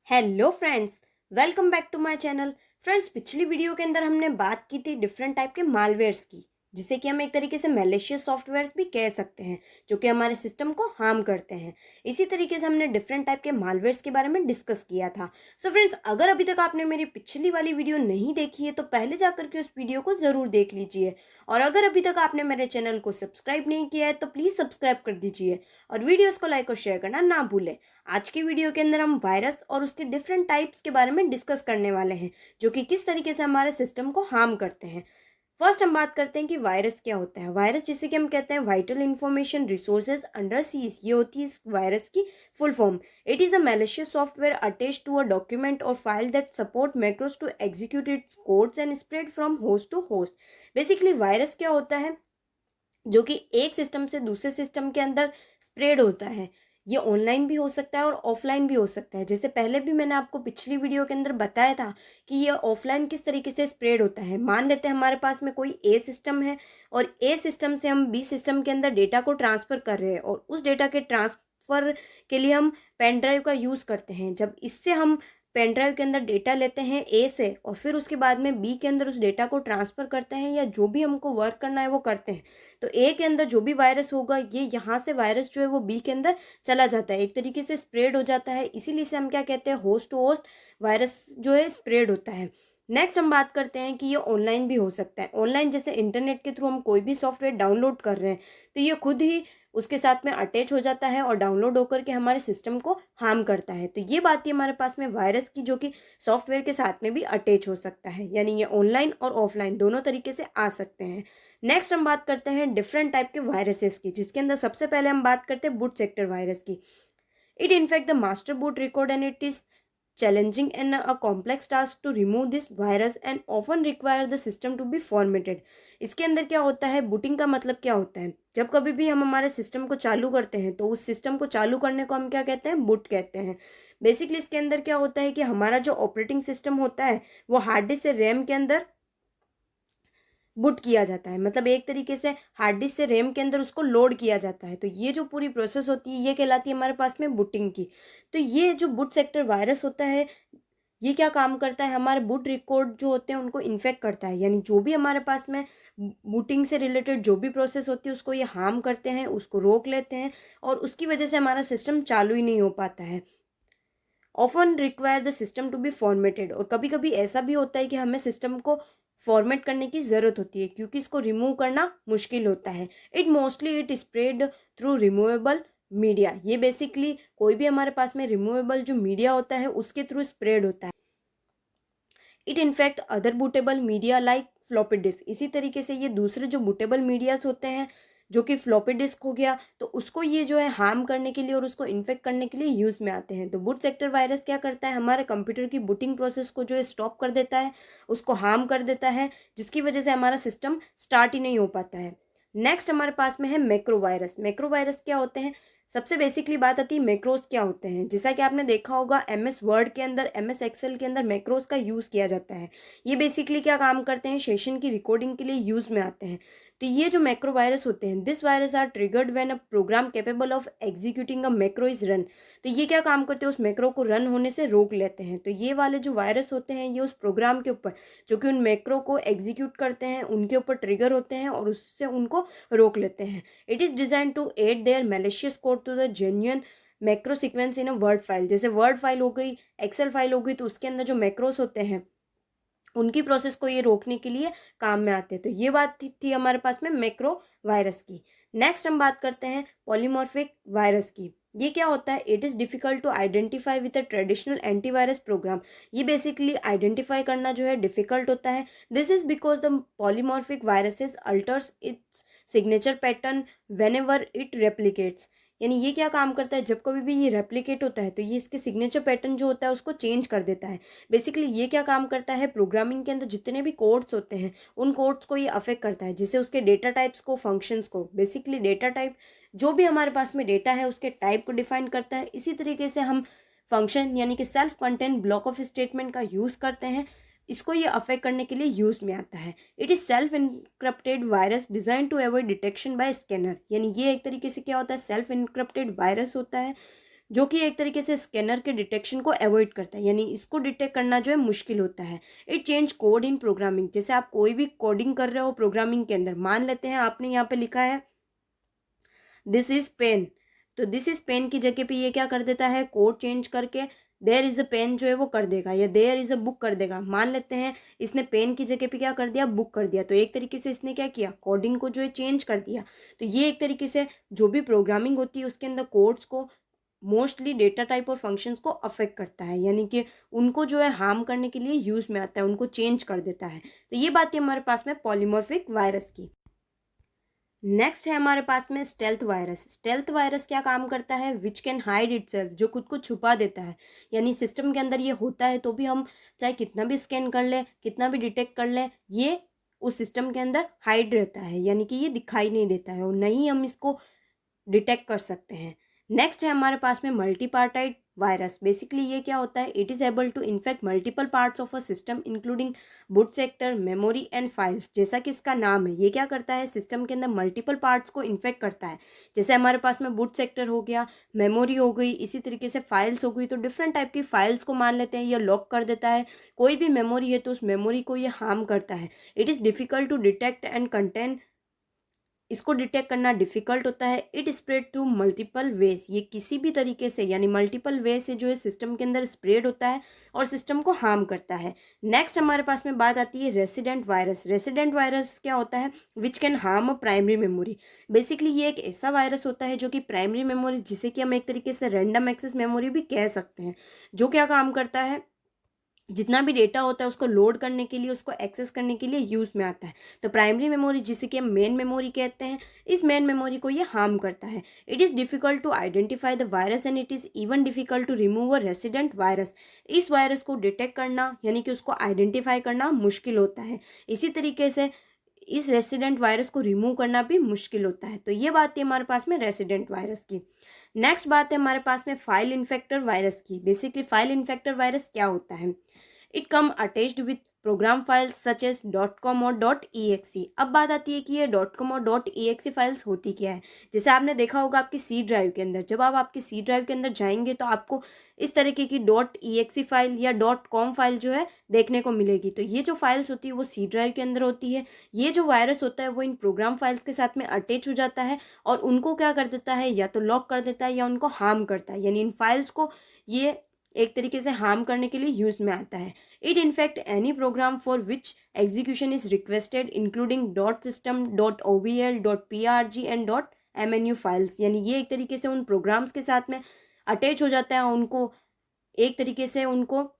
Hello friends, welcome back to my channel. Friends, पिछली video के अंदर हमने बात की थी डिफरेंट टाइप के मालवेयर्स की, जिसे कि हम एक तरीके से मैलिशियस सॉफ्टवेयर्स भी कह सकते हैं, जो कि हमारे सिस्टम को हार्म करते हैं। इसी तरीके से हमने डिफरेंट टाइप के मालवेयर्स के बारे में डिस्कस किया था। सो फ्रेंड्स, अगर अभी तक आपने मेरी पिछली वाली वीडियो नहीं देखी है तो पहले जाकर के उस वीडियो को ज़रूर देख लीजिए। और अगर अभी तक आपने मेरे चैनल को सब्सक्राइब नहीं किया है तो प्लीज़ सब्सक्राइब कर दीजिए और वीडियोज़ को लाइक और शेयर करना ना भूलें। आज की वीडियो के अंदर हम वायरस और उसके डिफरेंट टाइप्स के बारे में डिस्कस करने वाले हैं, जो कि किस तरीके से हमारे सिस्टम को हार्म करते हैं। फर्स्ट हम बात करते हैं कि वायरस क्या होता है। वायरस जिसे कि हम कहते हैं vital information resources under siege, ये होती है इस वायरस की full form. It is a malicious software attached to a document or file that support macros to execute its codes and spread from host to host. Basically virus क्या होता है, जो कि एक सिस्टम से दूसरे सिस्टम के अंदर स्प्रेड होता है। ये ऑनलाइन भी हो सकता है और ऑफलाइन भी हो सकता है। जैसे पहले भी मैंने आपको पिछली वीडियो के अंदर बताया था कि ये ऑफलाइन किस तरीके से स्प्रेड होता है। मान लेते हैं हमारे पास में कोई ए सिस्टम है और ए सिस्टम से हम बी सिस्टम के अंदर डेटा को ट्रांसफ़र कर रहे हैं और उस डेटा के ट्रांसफ़र के लिए हम पेन ड्राइव का यूज़ करते हैं। जब इससे हम पेन ड्राइव के अंदर डेटा लेते हैं ए से और फिर उसके बाद में बी के अंदर उस डेटा को ट्रांसफ़र करते हैं या जो भी हमको वर्क करना है वो करते हैं, तो ए के अंदर जो भी वायरस होगा ये यहाँ से वायरस जो है वो बी के अंदर चला जाता है, एक तरीके से स्प्रेड हो जाता है। इसीलिए इसे हम क्या कहते हैं, होस्ट टू होस्ट वायरस जो है स्प्रेड होता है। नेक्स्ट हम बात करते हैं कि ये ऑनलाइन भी हो सकता है। ऑनलाइन जैसे इंटरनेट के थ्रू हम कोई भी सॉफ्टवेयर डाउनलोड कर रहे हैं तो ये खुद ही उसके साथ में अटैच हो जाता है और डाउनलोड होकर के हमारे सिस्टम को हार्म करता है। तो ये बात थी हमारे पास में वायरस की, जो कि सॉफ्टवेयर के साथ में भी अटैच हो सकता है, यानी ये ऑनलाइन और ऑफलाइन दोनों तरीके से आ सकते हैं। नेक्स्ट हम बात करते हैं डिफरेंट टाइप के वायरसेस की, जिसके अंदर सबसे पहले हम बात करते हैं बूट सेक्टर वायरस की। It infect the master boot record and it is challenging and a complex task to remove this virus and often require the system to be formatted। इसके अंदर क्या होता है, बूटिंग का मतलब क्या होता है, जब कभी भी हम हमारे सिस्टम को चालू करते हैं तो उस सिस्टम को चालू करने को हम क्या कहते हैं, बूट कहते हैं। बेसिकली इसके अंदर क्या होता है कि हमारा जो ऑपरेटिंग सिस्टम होता है वो हार्ड डिस्क से रैम के अंदर बुट किया जाता है, मतलब एक तरीके से हार्ड डिस्क से रैम के अंदर उसको लोड किया जाता है। तो ये जो पूरी प्रोसेस होती है ये कहलाती है हमारे पास में बूटिंग की। तो ये जो बूट सेक्टर वायरस होता है ये क्या काम करता है, हमारे बूट रिकॉर्ड जो होते हैं उनको इन्फेक्ट करता है, यानी जो भी हमारे पास में बूटिंग से रिलेटेड जो भी प्रोसेस होती है उसको ये हार्म करते हैं, उसको रोक लेते हैं और उसकी वजह से हमारा सिस्टम चालू ही नहीं हो पाता है। Often require the system to be formatted, और कभी कभी ऐसा भी होता है कि हमें सिस्टम को फॉर्मेट करने की ज़रूरत होती है क्योंकि इसको रिमूव करना मुश्किल होता है। It spread through removable media. ये बेसिकली कोई भी हमारे पास में रिमूवेबल जो मीडिया होता है उसके थ्रू स्प्रेड होता है। It infect other bootable media like floppy disk. इसी तरीके से ये दूसरे जो बूटेबल मीडियाज होते हैं, जो कि फ्लॉपी डिस्क हो गया, तो उसको ये जो है हार्म करने के लिए और उसको इन्फेक्ट करने के लिए यूज़ में आते हैं। तो बूट सेक्टर वायरस क्या करता है, हमारे कंप्यूटर की बूटिंग प्रोसेस को जो है स्टॉप कर देता है, उसको हार्म कर देता है, जिसकी वजह से हमारा सिस्टम स्टार्ट ही नहीं हो पाता है। नेक्स्ट हमारे पास में है मैक्रो वायरस। मैक्रो वायरस क्या होते हैं, सबसे बेसिकली बात आती है मैक्रोज क्या होते हैं। जैसा कि आपने देखा होगा एमएस वर्ड के अंदर, एमएस एक्सेल के अंदर मैक्रोज का यूज़ किया जाता है। ये बेसिकली क्या काम करते हैं, सेशन की रिकॉर्डिंग के लिए यूज़ में आते हैं। तो ये जो मैक्रो वायरस होते हैं, this virus are triggered when a program capable of executing a macro is run. तो ये क्या काम करते हैं, उस मैक्रो को रन होने से रोक लेते हैं। तो ये वाले जो वायरस होते हैं ये उस प्रोग्राम के ऊपर जो कि उन मैक्रो को एग्जीक्यूट करते हैं उनके ऊपर ट्रिगर होते हैं और उससे उनको रोक लेते हैं। It is design to add their malicious code to the genuine macro sequence in a word file. जैसे वर्ड फाइल हो गई, एक्सेल फाइल हो गई, तो उसके अंदर जो मैक्रोस होते हैं उनकी प्रोसेस को ये रोकने के लिए काम में आते हैं। तो ये बात थी हमारे पास में मैक्रो वायरस की। नेक्स्ट हम बात करते हैं पॉलीमॉर्फिक वायरस की। ये क्या होता है, it is difficult to identify with a traditional antivirus program. ये बेसिकली आइडेंटिफाई करना जो है डिफ़िकल्ट होता है। This is because the polymorphic viruses alters its signature pattern whenever it replicates. यानी ये क्या काम करता है, जब कभी भी ये रेप्लिकेट होता है तो ये इसके सिग्नेचर पैटर्न जो होता है उसको चेंज कर देता है। बेसिकली ये क्या काम करता है, प्रोग्रामिंग के अंदर जितने भी कोड्स होते हैं उन कोड्स को ये अफेक्ट करता है, जिससे उसके डेटा टाइप्स को, फंक्शंस को, बेसिकली डेटा टाइप जो भी हमारे पास में डेटा है उसके टाइप को डिफाइन करता है। इसी तरीके से हम फंक्शन यानी कि self content block of statement का यूज़ करते हैं, इसको ये अफेक्ट करने के लिए यूज़ में आता है। It is self encrypted virus design to avoid detection by scanner. यानी ये एक तरीके से क्या होता है, सेल्फ इनक्रप्टेड वायरस होता है जो कि एक तरीके से स्कैनर के डिटेक्शन को अवॉइड करता है, यानी इसको डिटेक्ट करना जो है मुश्किल होता है। It change code in programming, जैसे आप कोई भी कोडिंग कर रहे हो प्रोग्रामिंग के अंदर, मान लेते हैं आपने यहाँ पे लिखा है दिस इज पेन, तो दिस इज पेन की जगह पे ये क्या कर देता है, कोड चेंज करके देयर इज अ पेन जो है वो कर देगा, या देयर इज अ बुक कर देगा। मान लेते हैं इसने पेन की जगह पे क्या कर दिया, बुक कर दिया, तो एक तरीके से इसने क्या किया, कोडिंग को जो है चेंज कर दिया। तो ये एक तरीके से जो भी प्रोग्रामिंग होती है उसके अंदर कोड्स को मोस्टली डेटा टाइप और फंक्शंस को अफेक्ट करता है, यानी कि उनको जो है हार्म करने के लिए यूज़ में आता है, उनको चेंज कर देता है। तो ये बात है हमारे पास में पॉलीमॉर्फिक वायरस की। नेक्स्ट है हमारे पास में स्टेल्थ वायरस। स्टेल्थ वायरस क्या काम करता है, विच कैन हाइड इटसेल्फ, जो खुद को छुपा देता है, यानी सिस्टम के अंदर ये होता है तो भी हम चाहे कितना भी स्कैन कर ले, कितना भी डिटेक्ट कर ले, ये उस सिस्टम के अंदर हाइड रहता है, यानी कि ये दिखाई नहीं देता है और नहीं हम इसको डिटेक्ट कर सकते हैं। नेक्स्ट है हमारे पास में मल्टीपार्टाइड वायरस। बेसिकली ये क्या होता है, it is able to infect multiple parts of a system including boot sector, memory and files. जैसा कि इसका नाम है, ये क्या करता है, सिस्टम के अंदर मल्टीपल पार्ट्स को इन्फेक्ट करता है। जैसे हमारे पास में बूट सेक्टर हो गया, मेमोरी हो गई, इसी तरीके से फाइल्स हो गई, तो डिफरेंट टाइप की फाइल्स को मान लेते हैं ये लॉक कर देता है। कोई भी मेमोरी है तो उस मेमोरी को ये हार्म करता है। It is difficult to detect and contain, इसको डिटेक्ट करना डिफिकल्ट होता है। It spread to multiple ways, ये किसी भी तरीके से यानी मल्टीपल वे से जो है सिस्टम के अंदर स्प्रेड होता है और सिस्टम को हार्म करता है। नेक्स्ट हमारे पास में बात आती है रेसिडेंट वायरस। रेसिडेंट वायरस क्या होता है, which can harm a primary memory. Basically ये एक ऐसा वायरस होता है जो कि प्राइमरी मेमोरी, जिसे कि हम एक तरीके से रैंडम एक्सेस मेमोरी भी कह सकते हैं, जो क्या काम करता है, जितना भी डेटा होता है उसको लोड करने के लिए, उसको एक्सेस करने के लिए यूज़ में आता है। तो प्राइमरी मेमोरी, जिसे कि हम मेन मेमोरी कहते हैं, इस मेन मेमोरी को ये हार्म करता है। It is difficult to identify the virus and it is even difficult to remove a resident virus. इस वायरस को डिटेक्ट करना यानी कि उसको आइडेंटिफाई करना मुश्किल होता है। इसी तरीके से इस रेसिडेंट वायरस को रिमूव करना भी मुश्किल होता है। तो ये बात है हमारे पास में रेसिडेंट वायरस की। नेक्स्ट बात है हमारे पास में फाइल इन्फेक्टर वायरस की। बेसिकली फाइल इन्फेक्टर वायरस क्या होता है, it come attached with program files such as .com और .exe। अब बात आती है कि ये .com और .exe फाइल्स होती क्या है। जैसे आपने देखा होगा आपकी सी ड्राइव के अंदर, जब आप आपकी सी ड्राइव के अंदर जाएंगे तो आपको इस तरीके की .exe फाइल या .com फाइल जो है देखने को मिलेगी। तो ये जो फाइल्स होती है वो सी ड्राइव के अंदर होती है। ये जो वायरस होता है वो इन प्रोग्राम फाइल्स के साथ में अटैच हो जाता है और उनको क्या कर देता है, या तो लॉक कर देता है या उनको हार्म करता है, यानी इन फाइल्स को ये एक तरीके से हार्म करने के लिए यूज में आता है। It infect any program for which execution is requested including .system, .ovl, .prg and .mnu files, यानी ये एक तरीके से उन प्रोग्राम्स के साथ में अटैच हो जाता है, उनको एक तरीके से उनको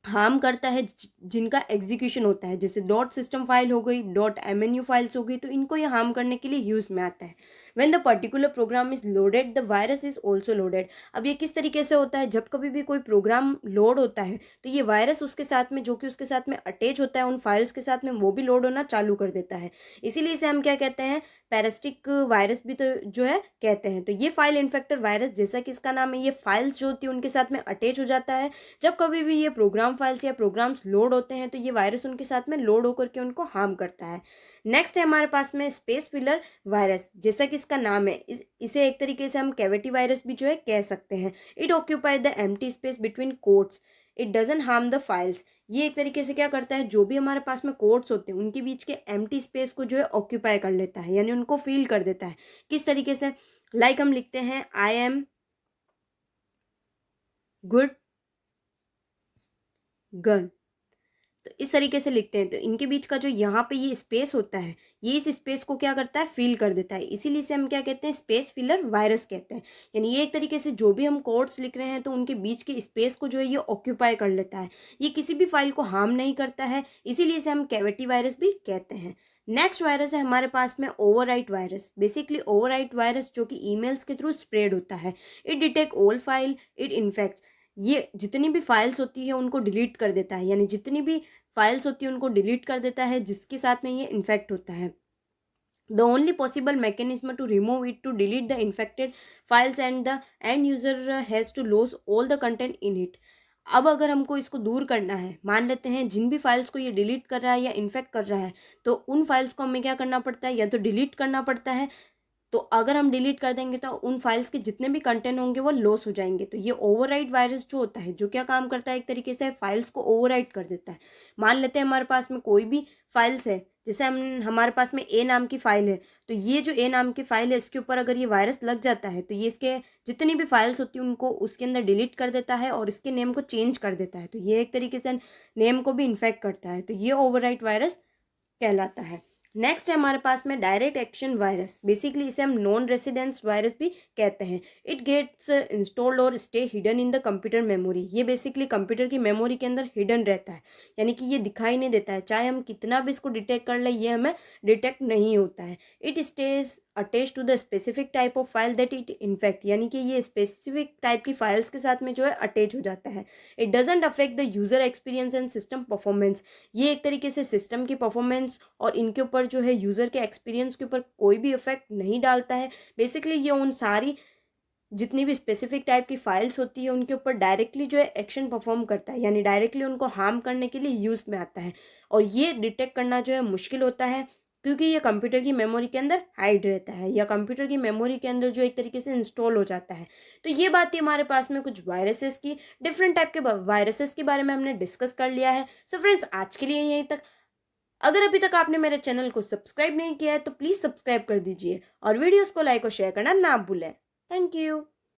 हार्म करता है जिनका एग्जीक्यूशन होता है। जैसे .system फाइल हो गई, .mnu फाइल्स हो गई, तो इनको ये हार्म करने के लिए यूज में आता है। When the particular program is loaded the virus is also loaded. अब ये किस तरीके से होता है, जब कभी भी कोई प्रोग्राम लोड होता है तो ये वायरस उसके साथ में, जो कि उसके साथ में अटैच होता है उन फाइल्स के साथ में, वो भी लोड होना चालू कर देता है। इसीलिए इसे हम क्या कहते हैं, पैरासिटिक वायरस भी तो जो है कहते हैं। तो ये फाइल इन्फेक्टर वायरस, जैसा कि इसका नाम है, ये फाइल्स जो होती है उनके साथ में अटैच हो जाता है। जब कभी भी ये प्रोग्राम फाइल्स या प्रोग्राम्स लोड होते हैं तो ये वायरस उनके साथ में लोड होकर के उनको हार्म करता है। नेक्स्ट है हमारे पास में स्पेस फिलर वायरस। जैसा कि इसका नाम है, इसे एक तरीके से हम कैविटी वायरस भी जो है कह सकते हैं। It occupy the empty space between codes, it doesn't harm the files. ये एक तरीके से क्या करता है, जो भी हमारे पास में कोड्स होते हैं उनके बीच के एम्प्टी स्पेस को जो है ऑक्यूपाई कर लेता है, यानी उनको फील कर देता है। किस तरीके से, लाइक हम लिखते हैं आई एम गुड गर्ल, तो इस तरीके से लिखते हैं। तो इनके बीच का जो यहाँ पे ये स्पेस होता है, ये इस स्पेस को क्या करता है, फिल कर देता है। इसीलिए इसे हम क्या कहते हैं, स्पेस फिलर वायरस कहते हैं। यानी ये एक तरीके से जो भी हम कोड्स लिख रहे हैं तो उनके बीच के स्पेस को जो है ये ऑक्यूपाई कर लेता है। ये किसी भी फाइल को हार्म नहीं करता है, इसीलिए इसे हम कैविटी वायरस भी कहते हैं। नेक्स्ट वायरस है हमारे पास में overwrite virus. Basically overwrite virus जो कि ईमेल्स के थ्रू स्प्रेड होता है। It detect all file, it infect, ये जितनी भी फाइल्स होती है उनको डिलीट कर देता है, यानी जितनी भी फाइल्स होती है उनको डिलीट कर देता है जिसके साथ में ये इन्फेक्ट होता है। The only possible mechanism to remove it to delete the infected files and the end user has to loss all the content in it. अब अगर हमको इसको दूर करना है, मान लेते हैं जिन भी फाइल्स को ये डिलीट कर रहा है या इन्फेक्ट कर रहा है, तो उन फाइल्स को हमें क्या करना पड़ता है, या तो डिलीट करना पड़ता है, तो अगर हम डिलीट कर देंगे तो उन फाइल्स के जितने भी कंटेंट होंगे वो लॉस हो जाएंगे। तो ये ओवरराइट वायरस जो होता है, जो क्या काम करता है, एक तरीके से फाइल्स को ओवरराइट कर देता है। मान लेते हैं हमारे पास में कोई भी फाइल्स है, जैसे हमारे पास में ए नाम की फाइल है, तो ये जो ए नाम की फाइल है इसके ऊपर अगर ये वायरस लग जाता है तो ये इसके जितनी भी फाइल्स होती हैं उनको उसके अंदर डिलीट कर देता है और इसके नेम को चेंज कर देता है। तो ये एक तरीके से नेम को भी इन्फेक्ट करता है। तो ये ओवरराइट वायरस कहलाता है। नेक्स्ट है हमारे पास में डायरेक्ट एक्शन वायरस। बेसिकली इसे हम नॉन रेसिडेंस वायरस भी कहते हैं। इट गेट्स इंस्टॉल्ड और stay hidden in the computer memory. ये बेसिकली कंप्यूटर की मेमोरी के अंदर हिडन रहता है, यानी कि ये दिखाई नहीं देता है। चाहे हम कितना भी इसको डिटेक्ट कर ले, ये हमें डिटेक्ट नहीं होता है। It stays attach to the specific type of file that it infect, यानी कि ये स्पेसिफिक टाइप की फाइल्स के साथ में जो है अटैच हो जाता है। It doesn't affect the user experience and system performance. ये एक तरीके से सिस्टम की परफॉर्मेंस और इनके ऊपर जो है यूज़र के एक्सपीरियंस के ऊपर कोई भी इफेक्ट नहीं डालता है। बेसिकली ये उन सारी जितनी भी स्पेसिफिक टाइप की फाइल्स होती है उनके ऊपर डायरेक्टली जो है एक्शन परफॉर्म करता है, यानी डायरेक्टली उनको हार्म करने के लिए यूज़ में आता है। और ये डिटेक्ट करना जो है मुश्किल होता है, क्योंकि ये कंप्यूटर की मेमोरी के अंदर हाइड रहता है या कंप्यूटर की मेमोरी के अंदर जो एक तरीके से इंस्टॉल हो जाता है। तो ये बात थी हमारे पास में कुछ वायरसेस की। डिफरेंट टाइप के वायरसेस के बारे में हमने डिस्कस कर लिया है। सो फ्रेंड्स, आज के लिए यहीं तक। अगर अभी तक आपने मेरे चैनल को सब्सक्राइब नहीं किया है तो प्लीज़ सब्सक्राइब कर दीजिए और वीडियोस को लाइक और शेयर करना ना भूलें। Thank you.